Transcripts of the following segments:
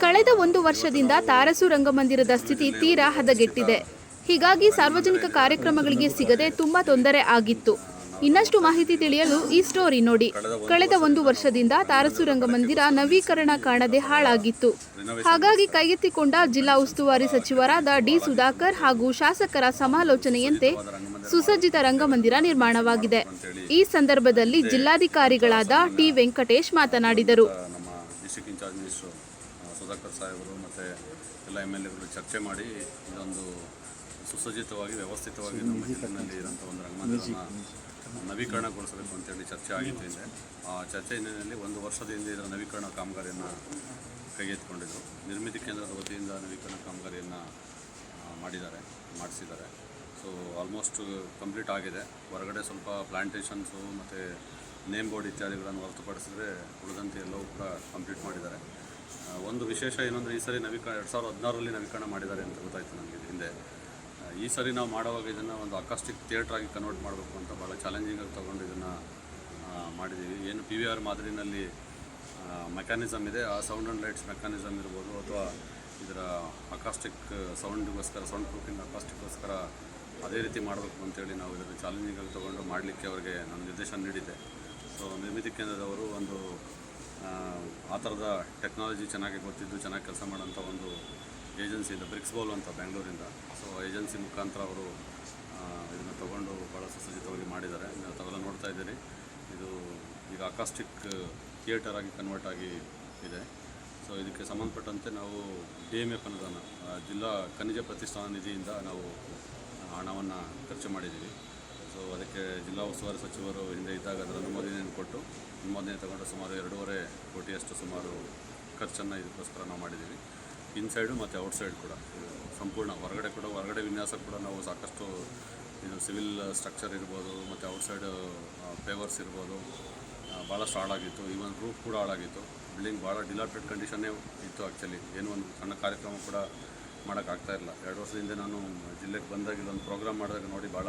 ಕಳೆದ ಒಂದು ವರ್ಷದಿಂದ ತಾರಸು ರಂಗಮಂದಿರದ ಸ್ಥಿತಿ ತೀರಾ ಹದಗೆಟ್ಟಿದೆ. ಹೀಗಾಗಿ ಸಾರ್ವಜನಿಕ ಕಾರ್ಯಕ್ರಮಗಳಿಗೆ ಸಿಗದೆ ತುಂಬಾ ತೊಂದರೆ ಆಗಿತ್ತು. ಇನ್ನಷ್ಟು ಮಾಹಿತಿ ತಿಳಿಯಲು ಈ ಸ್ಟೋರಿ ನೋಡಿ. ಕಳೆದ ಒಂದು ವರ್ಷದಿಂದ ತಾರಸು ರಂಗಮಂದಿರ ನವೀಕರಣ ಕಾಣದೆ ಹಾಳಾಗಿತ್ತು. ಹಾಗಾಗಿ ಕೈಗೆತ್ತಿಕೊಂಡ ಜಿಲ್ಲಾ ಉಸ್ತುವಾರಿ ಸಚಿವರಾದ ಡಿ ಸುಧಾಕರ್ ಹಾಗೂ ಶಾಸಕರ ಸಮಾಲೋಚನೆಯಂತೆ ಸುಸಜ್ಜಿತ ರಂಗಮಂದಿರ ನಿರ್ಮಾಣವಾಗಿದೆ. ಈ ಸಂದರ್ಭದಲ್ಲಿ ಜಿಲ್ಲಾಧಿಕಾರಿಗಳಾದ ಟಿ ವೆಂಕಟೇಶ್ ಮಾತನಾಡಿದರು. ಡಿಸ್ಟ್ರಿಕ್ಟ್ ಇನ್ಚಾರ್ಜ್ ಮಿನಿಸ್ಟ್ರು ಸುಧಾಕರ್ ಸಾಹೇಬರು ಮತ್ತು ಎಲ್ಲ MLAಗಳು ಚರ್ಚೆ ಮಾಡಿ ಇದೊಂದು ಸುಸಜ್ಜಿತವಾಗಿ ವ್ಯವಸ್ಥಿತವಾಗಿ ನಮ್ಮ ಜಿಲ್ಲೆಯಲ್ಲಿ ಇರೋಂಥ ಒಂದು ರಂಗಮಂದಿರನ ನವೀಕರಣಗೊಳಿಸಬೇಕು ಅಂತೇಳಿ ಚರ್ಚೆ ಆಗಿತ್ತು ಹಿಂದೆ. ಆ ಚರ್ಚೆ ಹಿನ್ನೆಲೆಯಲ್ಲಿ ಒಂದು ವರ್ಷದ ಹಿಂದೆ ಇದರ ನವೀಕರಣ ಕಾಮಗಾರಿಯನ್ನು ಕೈಗೆತ್ತಿಕೊಂಡಿದ್ದು ನಿರ್ಮಿತಿ ಕೇಂದ್ರದ ವತಿಯಿಂದ ನವೀಕರಣ ಕಾಮಗಾರಿಯನ್ನು ಮಾಡಿಸಿದ್ದಾರೆ. ಸೊ ಆಲ್ಮೋಸ್ಟ್ ಕಂಪ್ಲೀಟ್ ಆಗಿದೆ. ಹೊರಗಡೆ ಸ್ವಲ್ಪ ಪ್ಲಾಂಟೇಷನ್ಸು ಮತ್ತು ನೇಮ್ ಬೋರ್ಡ್ ಇತ್ಯಾದಿಗಳನ್ನು ಹೊರತುಪಡಿಸಿದ್ರೆ ಉಳಿದಂತೆ ಎಲ್ಲವೂ ಕೂಡ ಕಂಪ್ಲೀಟ್ ಮಾಡಿದ್ದಾರೆ. ಒಂದು ವಿಶೇಷ ಏನಂದರೆ ಈ ಸರಿ 2016ರಲ್ಲಿ ನವೀಕರಣ ಮಾಡಿದ್ದಾರೆ ಅಂತ ಗೊತ್ತಾಯಿತು ನನಗೆ ಹಿಂದೆ. ಈ ಸರಿ ನಾವು ಮಾಡುವಾಗ ಇದನ್ನು ಒಂದು ಅಕಾಸ್ಟಿಕ್ ಥಿಯೇಟ್ರ್ ಆಗಿ ಕನ್ವರ್ಟ್ ಮಾಡಬೇಕು ಅಂತ ಭಾಳ ಚಾಲೆಂಜಿಂಗಾಗಿ ತೊಗೊಂಡು ಇದನ್ನು ಮಾಡಿದ್ದೀವಿ. ಏನು PVR ಮಾದರಿನಲ್ಲಿ ಮೆಕ್ಯಾನಿಸಮ್ ಇದೆ, ಆ ಸೌಂಡ್ ಆ್ಯಂಡ್ ಲೈಟ್ಸ್ ಮೆಕ್ಯಾನಿಸಮ್ ಇರ್ಬೋದು, ಅಥವಾ ಇದರ ಅಕಾಸ್ಟಿಕ್ ಸೌಂಡ್ಗೋಸ್ಕರ ಸೌಂಡ್ ಪ್ರೂಫಿಂಗ್ ಅಕಾಸ್ಟಿಕ್ಗೋಸ್ಕರ ಅದೇ ರೀತಿ ಮಾಡಬೇಕು ಅಂತೇಳಿ ನಾವು ಇದನ್ನು ಚಾಲೆಂಜಿಂಗಾಗಿ ತೊಗೊಂಡು ಮಾಡಲಿಕ್ಕೆ ಅವರಿಗೆ ನಾನು ನಿರ್ದೇಶನ ನೀಡಿದ್ದೆ. ಸೊ ನಿರ್ಮಿತಿ ಕೇಂದ್ರದವರು ಒಂದು ಆ ಥರದ ಟೆಕ್ನಾಲಜಿ ಚೆನ್ನಾಗಿ ಗೊತ್ತಿದ್ದು ಚೆನ್ನಾಗಿ ಕೆಲಸ ಮಾಡೋಂಥ ಒಂದು ಏಜೆನ್ಸಿಯಿಂದ ಬ್ರಿಕ್ಸ್ ಬೌಲ್ ಅಂತ ಬೆಂಗಳೂರಿಂದ, ಸೊ ಏಜೆನ್ಸಿ ಮುಖಾಂತರ ಅವರು ಇದನ್ನು ತೊಗೊಂಡು ಭಾಳ ಸುಸಜ್ಜಿತವಾಗಿ ಮಾಡಿದ್ದಾರೆ. ನೀವು ತಾವೆಲ್ಲ ನೋಡ್ತಾ ಇದ್ದೀರಿ, ಇದು ಈಗ ಅಕಾಸ್ಟಿಕ್ ಥಿಯೇಟರ್ ಆಗಿ ಕನ್ವರ್ಟ್ ಆಗಿ ಇದೆ. ಸೊ ಇದಕ್ಕೆ ಸಂಬಂಧಪಟ್ಟಂತೆ ನಾವು DMF ಅನುದಾನ ಜಿಲ್ಲಾ ಖನಿಜ ಪ್ರತಿಷ್ಠಾನ ನಿಧಿಯಿಂದ ನಾವು ಹಣವನ್ನು ಖರ್ಚು ಮಾಡಿದ್ದೀವಿ. ಸೊ ಅದಕ್ಕೆ ಜಿಲ್ಲಾ ಉಸ್ತುವಾರಿ ಸಚಿವರು ಹಿಂದೆ ಇದ್ದಾಗ ಅದರ ಅನುಮೋದನೆಯನ್ನು ಕೊಟ್ಟು ಅನುಮೋದನೆ ತಗೊಂಡು ಸುಮಾರು 2.5 ಕೋಟಿಯಷ್ಟು ಸುಮಾರು ಖರ್ಚನ್ನು ಇದಕ್ಕೋಸ್ಕರ ನಾವು ಮಾಡಿದ್ದೀವಿ. ಇನ್ಸೈಡು ಮತ್ತು ಔಟ್ಸೈಡ್ ಕೂಡ ಸಂಪೂರ್ಣ ಹೊರಗಡೆ ವಿನ್ಯಾಸ ಕೂಡ ನಾವು ಸಾಕಷ್ಟು ಇದು ಸಿವಿಲ್ ಸ್ಟ್ರಕ್ಚರ್ ಇರ್ಬೋದು ಮತ್ತು ಔಟ್ಸೈಡ್ ಪೇವರ್ಸ್ ಇರ್ಬೋದು ಭಾಳಷ್ಟು ಹಾಳಾಗಿತ್ತು. ಈವನ್ ರೂಫ್ ಕೂಡ ಹಾಳಾಗಿತ್ತು. ಬಿಲ್ಡಿಂಗ್ ಭಾಳ ಡಿಲಾಟೆಡ್ ಕಂಡೀಷನ್ನೇ ಇತ್ತು. ಆ್ಯಕ್ಚುಲಿ ಏನೋ ಒಂದು ಸಣ್ಣ ಕಾರ್ಯಕ್ರಮ ಕೂಡ ಮಾಡೋಕ್ಕಾಗ್ತಾಯಿರಲಿಲ್ಲ. 2 ವರ್ಷದಿಂದ ನಾನು ಜಿಲ್ಲೆಗೆ ಬಂದಾಗ ಇಲ್ಲೊಂದು ಪ್ರೋಗ್ರಾಮ್ ಮಾಡಿದಾಗ ನೋಡಿ ಭಾಳ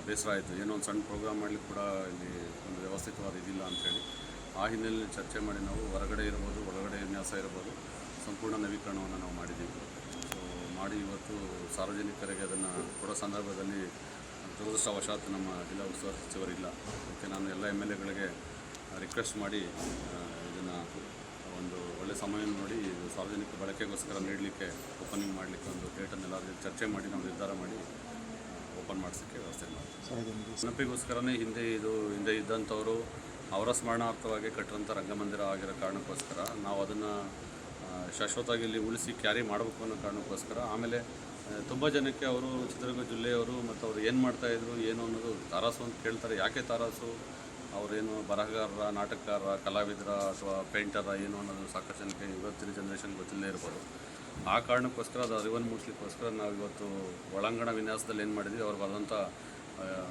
ಬೇಸರ ಆಯಿತು. ಏನೋ ಒಂದು ಸಣ್ಣ ಪ್ರೋಗ್ರಾಮ್ ಮಾಡಲಿಕ್ಕೆ ಕೂಡ ಇಲ್ಲಿ ಒಂದು ವ್ಯವಸ್ಥಿತವಾದ ಇದಿಲ್ಲ ಅಂಥೇಳಿ ಆ ಹಿನ್ನೆಲೆಯಲ್ಲಿ ಚರ್ಚೆ ಮಾಡಿ ನಾವು ಹೊರಗಡೆ ಇರ್ಬೋದು, ಒಳಗಡೆ ವಿನ್ಯಾಸ ಇರ್ಬೋದು, ಸಂಪೂರ್ಣ ನವೀಕರಣವನ್ನು ನಾವು ಮಾಡಿದ್ದೀವಿ. ಸೊ ಮಾಡಿ ಇವತ್ತು ಸಾರ್ವಜನಿಕರಿಗೆ ಅದನ್ನು ಕೊಡೋ ಸಂದರ್ಭದಲ್ಲಿ ದುರದೃಷ್ಟವಶಾತ್ ನಮ್ಮ ಜಿಲ್ಲಾ ಉಸ್ತುವಾರಿ ಸಚಿವರಿಲ್ಲ. ಅದಕ್ಕೆ ನಾನು ಎಲ್ಲ MLAಗಳಿಗೆ ರಿಕ್ವೆಸ್ಟ್ ಮಾಡಿ ಇದನ್ನು ಒಂದು ಒಳ್ಳೆಯ ಸಮಯವನ್ನು ನೋಡಿ ಸಾರ್ವಜನಿಕ ಬಳಕೆಗೋಸ್ಕರ ನೀಡಲಿಕ್ಕೆ ಓಪನಿಂಗ್ ಮಾಡಲಿಕ್ಕೆ ಒಂದು ಡೇಟನ್ನೆಲ್ಲ ಚರ್ಚೆ ಮಾಡಿ ನಾವು ನಿರ್ಧಾರ ಮಾಡಿ ಓಪನ್ ಮಾಡಿಸೋಕ್ಕೆ ವ್ಯವಸ್ಥೆ ಮಾಡ್ತೀವಿ. ನೆನಪಿಗೋಸ್ಕರನೇ ಹಿಂದೆ ಇದ್ದಂಥವರು ಅವರ ಸ್ಮರಣಾರ್ಥವಾಗಿ ಕಟ್ಟಿರೋಂಥ ರಂಗಮಂದಿರ ಆಗಿರೋ ಕಾರಣಕ್ಕೋಸ್ಕರ ನಾವು ಅದನ್ನು ಶಾಶ್ವತವಾಗಿ ಇಲ್ಲಿ ಉಳಿಸಿ ಕ್ಯಾರಿ ಮಾಡಬೇಕು ಅನ್ನೋ ಕಾರಣಕ್ಕೋಸ್ಕರ. ಆಮೇಲೆ ತುಂಬ ಜನಕ್ಕೆ ಅವರು ಚಿತ್ರದುರ್ಗ ಜಿಲ್ಲೆಯವರು ಮತ್ತು ಅವರು ಏನು ಮಾಡ್ತಾಯಿದ್ರು ಏನು ಅನ್ನೋದು ತಾರಾಸು ಅಂತ ಕೇಳ್ತಾರೆ. ಯಾಕೆ ತಾರಾಸು? ಅವರೇನು ಬರಹಗಾರರ, ನಾಟಕಕಾರ, ಕಲಾವಿದರ ಅಥವಾ ಪೇಂಟರ ಏನು ಅನ್ನೋದು ಸಾಕಷ್ಟು ಜನಕ್ಕೆ ಇವತ್ತಿನ ಜನ್ರೇಷನ್ ಗೊತ್ತಿಲ್ಲೇ ಇರ್ಬೋದು. ಆ ಕಾರಣಕ್ಕೋಸ್ಕರ ಅದು ಅರಿವನ್ನು ಮೂಡಿಸ್ಲಿಕ್ಕೋಸ್ಕರ ನಾವು ಇವತ್ತು ಒಳಾಂಗಣ ವಿನ್ಯಾಸದಲ್ಲಿ ಏನು ಮಾಡಿದ್ವಿ, ಅವ್ರು ಬರೆದಂಥ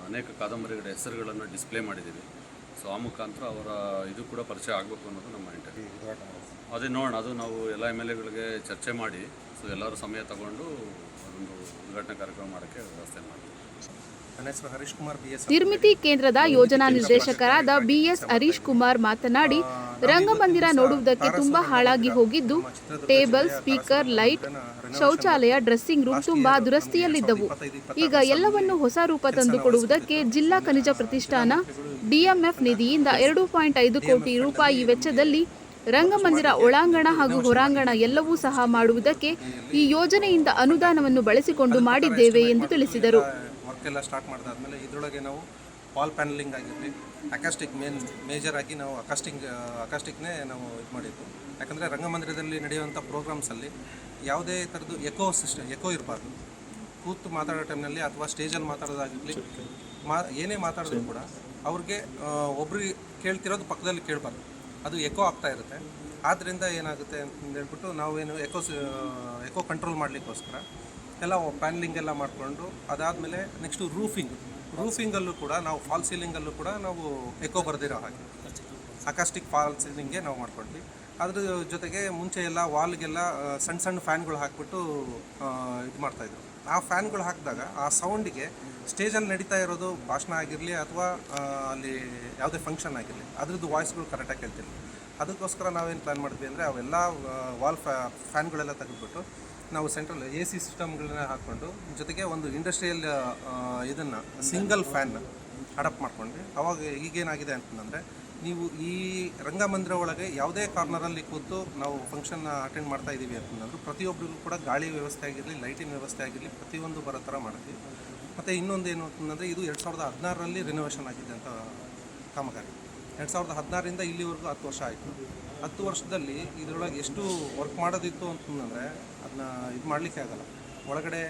ಅನೇಕ ಕಾದಂಬರಿಗಳ ಹೆಸರುಗಳನ್ನು ಡಿಸ್ಪ್ಲೇ ಮಾಡಿದ್ದೀವಿ. ಸೊ ಆ ಮುಖಾಂತರ ಅವರ ಇದು ಕೂಡ ಪರಿಚಯ ಆಗಬೇಕು ಅನ್ನೋದು ನಮ್ಮ ಇಂಟೆನ್ಷನ್. ಅದೇ ನೋಡೋಣ, ಅದು ನಾವು ಎಲ್ಲ MLAಗಳಿಗೆ ಚರ್ಚೆ ಮಾಡಿ ಸೊ ಎಲ್ಲರೂ ಸಮಯ ತಗೊಂಡು ಅದೊಂದು ಉದ್ಘಾಟನಾ ಕಾರ್ಯಕ್ರಮ ಮಾಡೋಕ್ಕೆ ವ್ಯವಸ್ಥೆ ಮಾಡ್ತೀವಿ. ನಿರ್ಮಿತಿ ಕೇಂದ್ರದ ಯೋಜನಾ ನಿರ್ದೇಶಕರಾದ BS ಹರೀಶ್ ಕುಮಾರ್ ಮಾತನಾಡಿ, ರಂಗಮಂದಿರ ನೋಡುವುದಕ್ಕೆ ತುಂಬಾ ಹಾಳಾಗಿ ಹೋಗಿದ್ದು, ಟೇಬಲ್, ಸ್ಪೀಕರ್, ಲೈಟ್, ಶೌಚಾಲಯ, ಡ್ರೆಸ್ಸಿಂಗ್ ರೂಮ್ ತುಂಬಾ ದುರಸ್ತಿಯಲ್ಲಿದ್ದವು. ಈಗ ಎಲ್ಲವನ್ನು ಹೊಸ ರೂಪ ತಂದುಕೊಡುವುದಕ್ಕೆ ಜಿಲ್ಲಾ ಖನಿಜ ಪ್ರತಿಷ್ಠಾನ DMF ನಿಧಿಯಿಂದ 2.5 ಕೋಟಿ ರೂಪಾಯಿ ವೆಚ್ಚದಲ್ಲಿ ರಂಗಮಂದಿರ ಒಳಾಂಗಣ ಹಾಗೂ ಹೊರಾಂಗಣ ಎಲ್ಲವೂ ಸಹ ಮಾಡುವುದಕ್ಕೆ ಈ ಯೋಜನೆಯಿಂದ ಅನುದಾನವನ್ನು ಬಳಸಿಕೊಂಡು ಮಾಡಿದ್ದೇವೆ ಎಂದು ತಿಳಿಸಿದರು. ವರ್ಕೆಲ್ಲ ಸ್ಟಾರ್ಟ್ ಮಾಡಿದಾದ್ಮೇಲೆ ಇದರೊಳಗೆ ನಾವು ವಾಲ್ ಪ್ಯಾನಲಿಂಗ್ ಆಗಿರಲಿ, ಅಕಾಸ್ಟಿಕ್ ಮೇಜರ್ ಆಗಿ ನಾವು ಅಕಾಸ್ಟಿಕ್ನೇ ನಾವು ಇದು ಮಾಡಿದ್ದು. ಯಾಕಂದರೆ ರಂಗಮಂದಿರದಲ್ಲಿ ನಡೆಯುವಂಥ ಪ್ರೋಗ್ರಾಮ್ಸಲ್ಲಿ ಯಾವುದೇ ಥರದ್ದು ಎಕೋ ಇರಬಾರ್ದು. ಕೂತು ಮಾತಾಡೋ ಟೈಮ್ನಲ್ಲಿ ಅಥವಾ ಸ್ಟೇಜಲ್ಲಿ ಮಾತಾಡೋದಾಗಿರಲಿ, ಏನೇ ಮಾತಾಡಿದ್ರು ಕೂಡ ಅವ್ರಿಗೆ ಒಬ್ರಿಗೆ ಕೇಳ್ತಿರೋದು ಪಕ್ಕದಲ್ಲಿ ಕೇಳಬಾರ್ದು, ಅದು ಎಕೋ ಆಗ್ತಾ ಇರುತ್ತೆ. ಆದ್ದರಿಂದ ಏನಾಗುತ್ತೆ ಅಂತ ಹೇಳ್ಬಿಟ್ಟು ನಾವೇನು ಎಕೋ ಕಂಟ್ರೋಲ್ ಮಾಡಲಿಕ್ಕೋಸ್ಕರ ಎಲ್ಲ ಪ್ಯಾನಲಿಂಗ್ ಎಲ್ಲ ಮಾಡಿಕೊಂಡು ಅದಾದಮೇಲೆ ನೆಕ್ಸ್ಟು ರೂಫಿಂಗಲ್ಲೂ ಕೂಡ ನಾವು ಫಾಲ್ ಸೀಲಿಂಗಲ್ಲೂ ಕೂಡ ನಾವು ಎಕೋ ಬರೆದಿರೋ ಹಾಗೆ ಅಕಾಸ್ಟಿಕ್ ಫಾಲ್ ಸೀಲಿಂಗ್ಗೆ ನಾವು ಮಾಡ್ಕೊಂಡ್ವಿ. ಅದ್ರ ಜೊತೆಗೆ ಮುಂಚೆ ಎಲ್ಲ ವಾಲ್ಗೆಲ್ಲ ಸಣ್ಣ ಫ್ಯಾನ್ಗಳು ಹಾಕ್ಬಿಟ್ಟು ಇದು ಮಾಡ್ತಾಯಿದ್ರು. ಆ ಫ್ಯಾನ್ಗಳು ಹಾಕಿದಾಗ ಆ ಸೌಂಡಿಗೆ ಸ್ಟೇಜಲ್ಲಿ ನಡೀತಾ ಇರೋದು ಭಾಷಣ ಆಗಿರಲಿ ಅಥವಾ ಅಲ್ಲಿ ಯಾವುದೇ ಫಂಕ್ಷನ್ ಆಗಿರಲಿ ಅದ್ರದ್ದು ವಾಯ್ಸ್ಗಳು ಕರೆಕ್ಟಾಗಿ ಕೇಳ್ತಿಲ್ಲ. ಅದಕ್ಕೋಸ್ಕರ ನಾವೇನು ಪ್ಲ್ಯಾನ್ ಮಾಡಿದ್ವಿ ಅಂದರೆ ಅವೆಲ್ಲ ವಾಲ್ ಫ್ಯಾನ್ಗಳೆಲ್ಲ ತೆಗೆದುಬಿಟ್ಟು ನಾವು ಸೆಂಟ್ರಲ್ AC ಸಿಸ್ಟಮ್ಗಳನ್ನ ಹಾಕ್ಕೊಂಡು ಜೊತೆಗೆ ಒಂದು ಇಂಡಸ್ಟ್ರಿಯಲ್ ಇದನ್ನು ಸಿಂಗಲ್ ಫ್ಯಾನ್ ಅಡಾಪ್ಟ್ ಮಾಡ್ಕೊಂಡ್ವಿ. ಅವಾಗ ಈಗೇನಾಗಿದೆ ಅಂತಂದರೆ ನೀವು ಈ ರಂಗಮಂದಿರ ಒಳಗೆ ಯಾವುದೇ ಕಾರ್ನರಲ್ಲಿ ಕೂತು ನಾವು ಫಂಕ್ಷನ್ನ ಅಟೆಂಡ್ ಮಾಡ್ತಾ ಇದ್ದೀವಿ ಅಂತಂದ್ರೆ ಪ್ರತಿಯೊಬ್ಬರಿಗೂ ಕೂಡ ಗಾಳಿ ವ್ಯವಸ್ಥೆ ಆಗಿರಲಿ, ಲೈಟಿನ ವ್ಯವಸ್ಥೆ ಆಗಿರಲಿ, ಪ್ರತಿಯೊಂದು ಬರೋ ಥರ ಮಾಡಿದ್ವಿ. ಮತ್ತು ಇನ್ನೊಂದು ಏನು ಅಂತಂದರೆ ಇದು 2016ರಲ್ಲಿ ರಿನೋವೇಷನ್ ಆಗಿದೆ ಅಂತ ಕಾಮಗಾರಿ. 2016ರಿಂದ ಇಲ್ಲಿವರೆಗೂ 10 ವರ್ಷ ಆಯಿತು. 10 ವರ್ಷದಲ್ಲಿ ಇದರೊಳಗೆ ಎಷ್ಟು ವರ್ಕ್ ಮಾಡೋದಿತ್ತು ಅಂತಂದರೆ ಅದನ್ನ ಇದು ಮಾಡಲಿಕ್ಕೆ ಆಗಲ್ಲ. ಒಳಗಡೆ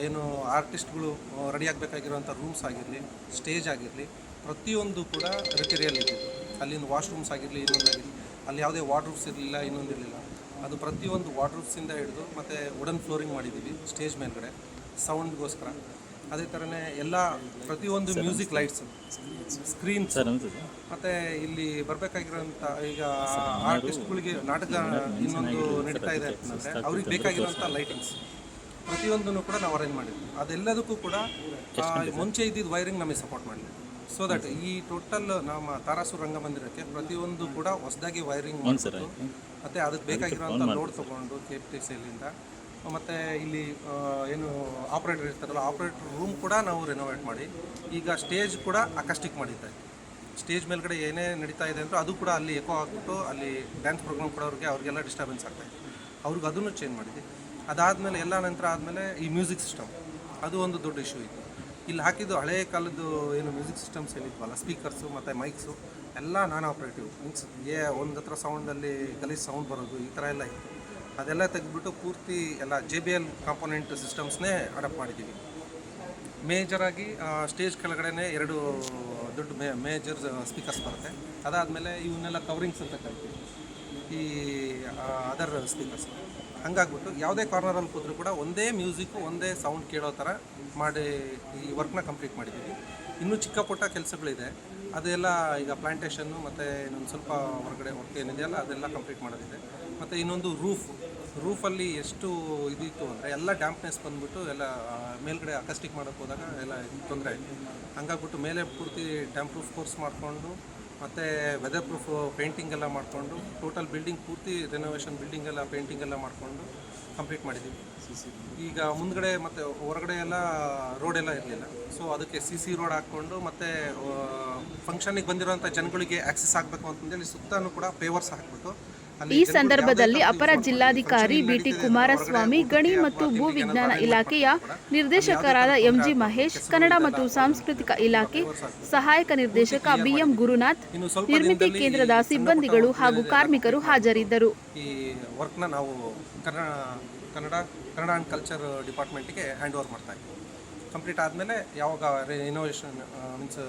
ಏನು ಆರ್ಟಿಸ್ಟ್ಗಳು ರೆಡಿ ಆಗಬೇಕಾಗಿರೋಂಥ ರೂಮ್ಸ್ ಆಗಿರಲಿ, ಸ್ಟೇಜ್ ಆಗಿರಲಿ, ಪ್ರತಿಯೊಂದು ಕೂಡ ರಿಪೇರಿಯಲ್ಲಿ ಇದ್ದಿದ್ದು. ಅಲ್ಲಿಂದ ವಾಶ್ರೂಮ್ಸ್ ಆಗಿರಲಿ, ಇನ್ನೊಂದಾಗಿರಲಿ, ಅಲ್ಲಿ ಯಾವುದೇ ವಾರ್ಡ್ರೂಮ್ಸ್ ಇರಲಿಲ್ಲ, ಇನ್ನೊಂದಿರಲಿಲ್ಲ. ಅದು ಪ್ರತಿಯೊಂದು ವಾರ್ಡ್ರೂಮ್ಸಿಂದ ಹಿಡಿದು ಮತ್ತು ವುಡನ್ ಫ್ಲೋರಿಂಗ್ ಮಾಡಿದ್ದೀವಿ ಸ್ಟೇಜ್ ಮೇಲ್ಗಡೆ ಸೌಂಡ್ಗೋಸ್ಕರ. ಅದೇ ಥರನೇ ಎಲ್ಲ ಪ್ರತಿಯೊಂದು ಮ್ಯೂಸಿಕ್ ಲೈಟ್ಸು, ಸ್ಕ್ರೀನ್ಸ್, ಮತ್ತು ಇಲ್ಲಿ ಬರಬೇಕಾಗಿರೋಂಥ ಈಗ ಆರ್ಟಿಸ್ಟ್ಗಳಿಗೆ ನಾಟಕ ಇನ್ನೊಂದು ನಡೀತಾ ಇದೆ ಅಂತಂದರೆ ಅವ್ರಿಗೆ ಬೇಕಾಗಿರೋಂಥ ಲೈಟಿಂಗ್ಸ್ ಪ್ರತಿಯೊಂದನ್ನು ಕೂಡ ನಾವು ಅರೇಂಜ್ ಮಾಡಿದ್ವಿ. ಅದೆಲ್ಲದಕ್ಕೂ ಕೂಡ ಮುಂಚೆ ಇದ್ದಿದ್ದು ವೈರಿಂಗ್ ನಮಗೆ ಸಪೋರ್ಟ್ ಮಾಡಲಿ. ಸೊ ದಟ್ ಈ ಟೋಟಲ್ ನಮ್ಮ ತಾರಾಸು ರಂಗಮಂದಿರಕ್ಕೆ ಪ್ರತಿಯೊಂದು ಕೂಡ ಹೊಸದಾಗಿ ವೈರಿಂಗ್ ಮಾಡಿಬಿಟ್ಟು ಮತ್ತು ಅದಕ್ಕೆ ಬೇಕಾಗಿರೋಂಥ ಲೋಡ್ ತೊಗೊಂಡು KPTCಲಿಂದ ಮತ್ತು ಇಲ್ಲಿ ಏನು ಆಪ್ರೇಟರ್ ಇರ್ತಾರಲ್ಲ, ಆಪ್ರೇಟರ್ ರೂಮ್ ಕೂಡ ನಾವು ರೆನೋವೇಟ್ ಮಾಡಿ ಈಗ ಸ್ಟೇಜ್ ಕೂಡ ಅಕಾಸ್ಟಿಕ್ ಮಾಡಿದ್ದಾರೆ. ಸ್ಟೇಜ್ ಮೇಲ್ಗಡೆ ಏನೇ ನಡೀತಾ ಇದೆ ಅಂದರೂ ಅದು ಕೂಡ ಅಲ್ಲಿ ಎಕೋ ಆಗಿಬಿಟ್ಟು ಅಲ್ಲಿ ಡ್ಯಾನ್ಸ್ ಪ್ರೋಗ್ರಾಮ್ ಕೊಡೋರಿಗೆ ಅವ್ರಿಗೆಲ್ಲ ಡಿಸ್ಟರ್ಬೆನ್ಸ್ ಆಗ್ತಾಯಿದೆ. ಅವ್ರಿಗೆ ಅದನ್ನು ಚೇಂಜ್ ಮಾಡಿದ್ವಿ. ಅದಾದಮೇಲೆ ಎಲ್ಲ ನಂತರ ಆದಮೇಲೆ ಈ ಮ್ಯೂಸಿಕ್ ಸಿಸ್ಟಮ್ ಅದು ಒಂದು ದೊಡ್ಡ ಇಶ್ಯೂ ಇತ್ತು. ಇಲ್ಲಿ ಹಾಕಿದ್ದು ಹಳೆಯ ಕಾಲದ್ದು ಏನು ಮ್ಯೂಸಿಕ್ ಸಿಸ್ಟಮ್ಸ್ ಏನಿದ್ವಲ್ಲ, ಸ್ಪೀಕರ್ಸು ಮತ್ತು ಮೈಕ್ಸು ಎಲ್ಲ ನಾನ್ ಆಪ್ರೇಟಿವ್, ಮೀನ್ಸ್ ಒಂದು ಹತ್ರ ಸೌಂಡಲ್ಲಿ ಗಲೀಜ್ ಸೌಂಡ್ ಬರೋದು ಈ ಥರ ಎಲ್ಲ ಇತ್ತು. ಅದೆಲ್ಲ ತೆಗೆದುಬಿಟ್ಟು ಪೂರ್ತಿ ಎಲ್ಲ JBL ಕಾಂಪೋನೆಂಟ್ ಸಿಸ್ಟಮ್ಸ್ನೇ ಅಡಾಪ್ಟ್ ಮಾಡಿದ್ದೀವಿ. ಮೇಜರಾಗಿ ಸ್ಟೇಜ್ ಕೆಳಗಡೆ 2 ದೊಡ್ಡ ಮೇಜರ್ ಸ್ಪೀಕರ್ಸ್ ಬರುತ್ತೆ. ಅದಾದಮೇಲೆ ಇವನ್ನೆಲ್ಲ ಕವರಿಂಗ್ಸ್ ಅಂತ ಕರಿತೀವಿ, ಈ ಅದರ್ ಸ್ಪೀಕರ್ಸ್. ಹಂಗಾಗ್ಬಿಟ್ಟು ಯಾವುದೇ ಕಾರ್ನರಲ್ಲಿ ಕೂತ್ರೂ ಕೂಡ ಒಂದೇ ಮ್ಯೂಸಿಕ್ಕು, ಒಂದೇ ಸೌಂಡ್ ಕೇಳೋ ಥರ ಮಾಡಿ ಈ ವರ್ಕ್ನ ಕಂಪ್ಲೀಟ್ ಮಾಡಿದ್ದೀವಿ. ಇನ್ನೂ ಚಿಕ್ಕ ಪುಟ್ಟ ಕೆಲಸಗಳಿದೆ, ಅದೆಲ್ಲ ಈಗ ಪ್ಲಾಂಟೇಷನ್ನು ಮತ್ತು ಇನ್ನೊಂದು ಸ್ವಲ್ಪ ಹೊರಗಡೆ ವರ್ಕ್ ಏನಿದೆಯಲ್ಲ ಅದೆಲ್ಲ ಕಂಪ್ಲೀಟ್ ಮಾಡೋದಿದೆ. ಮತ್ತು ಇನ್ನೊಂದು ರೂಫಲ್ಲಿ ಎಷ್ಟು ಇದಿತ್ತು ಅಂದರೆ ಎಲ್ಲ ಡ್ಯಾಂಪ್ನೆಸ್ ಬಂದುಬಿಟ್ಟು ಎಲ್ಲ ಮೇಲ್ಗಡೆ ಅಕಸ್ಟಿಕ್ ಮಾಡೋಕ್ಕೆ ಹೋದಾಗ ಎಲ್ಲ ತೊಂದರೆ ಆಯಿತು. ಹಂಗಾಗ್ಬಿಟ್ಟು ಮೇಲೆ ಪೂರ್ತಿ ಡ್ಯಾಂಪ್ ಪ್ರೂಫ್ ಕೋರ್ಸ್ ಮಾಡಿಕೊಂಡು ಮತ್ತು ವೆದರ್ ಪ್ರೂಫ್ ಪೇಂಟಿಂಗ್ ಎಲ್ಲ ಮಾಡಿಕೊಂಡು ಟೋಟಲ್ ಬಿಲ್ಡಿಂಗ್ ಪೂರ್ತಿ ರೆನೋವೇಷನ್ ಬಿಲ್ಡಿಂಗ್ ಎಲ್ಲ ಪೇಂಟಿಂಗ್ ಎಲ್ಲ ಮಾಡಿಕೊಂಡು ಕಂಪ್ಲೀಟ್ ಮಾಡಿದ್ದೀವಿ. ಈಗ ಮುಂದ್ಗಡೆ ಮತ್ತು ಹೊರಗಡೆ ಎಲ್ಲ ರೋಡ್ ಎಲ್ಲ ಇರಲಿಲ್ಲ. ಸೊ ಅದಕ್ಕೆ CC ರೋಡ್ ಹಾಕ್ಕೊಂಡು ಮತ್ತು ಫಂಕ್ಷನಿಗೆ ಬಂದಿರೋಂಥ ಜನಗಳಿಗೆ ಆಕ್ಸೆಸ್ ಆಗಬೇಕು ಅಂತಂದೇಳಿ ಸುತ್ತಲೂ ಕೂಡ ಪೇವರ್ಸ್ ಹಾಕ್ಬಿಟ್ಟು ಈ ಸಂದರ್ಭದಲ್ಲಿ ಅಪರ ಜಿಲ್ಲಾಧಿಕಾರಿ BT ಕುಮಾರಸ್ವಾಮಿ, ಗಣಿ ಮತ್ತು ಭೂ ವಿಜ್ಞಾನ ಇಲಾಖೆಯ ನಿರ್ದೇಶಕರಾದ MG ಮಹೇಶ್, ಕನ್ನಡ ಮತ್ತು ಸಾಂಸ್ಕೃತಿಕ ಇಲಾಖೆ ಸಹಾಯಕ ನಿರ್ದೇಶಕ BM ಗುರುನಾಥ್, ನಿರ್ಮಿತಿ ಕೇಂದ್ರದ ಸಿಬ್ಬಂದಿಗಳು ಹಾಗೂ ಕಾರ್ಮಿಕರು ಹಾಜರಿದ್ದರು. ಈ ವರ್ಕ್ನ ನಾವು ಕನ್ನಡ ಆ್ಯಂಡ್ ಕಲ್ಚರ್ ಡಿಪಾರ್ಟ್ಮೆಂಟಿಗೆ ಹ್ಯಾಂಡ್ ಓವರ್ ಮಾಡ್ತಾ ಇದ್ದೀವಿ. ಕಂಪ್ಲೀಟ್ ಆದಮೇಲೆ ಯಾವಾಗ ರಿನೋವೇಷನ್ ಮೀನ್ಸ್